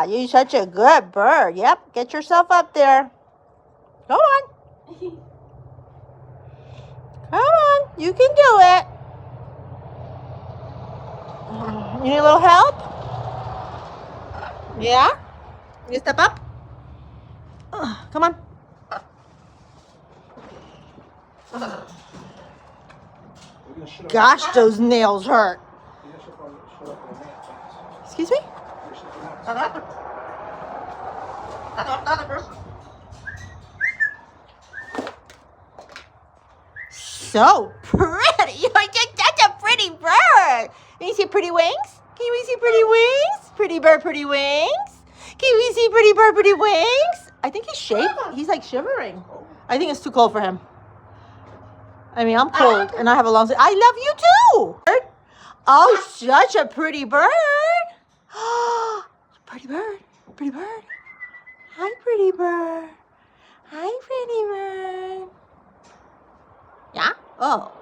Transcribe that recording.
You're such a good bird. Yep, get yourself up there. Go on. Come on, you can do it. You need a little help? Yeah? You step up? Come on. Gosh, those nails hurt. Excuse me? So pretty. You're just such a pretty bird. Can you see pretty wings? Can we see pretty wings? Pretty bird, pretty wings. Can we see pretty bird, pretty wings? I think he's shaking. He's like shivering. I think it's too cold for him. I mean, I'm cold and I have a long sleeve. I love you too. Oh, such a pretty bird. Pretty bird. Pretty bird. Hi, pretty bird. Hi, pretty bird. Yeah? Oh.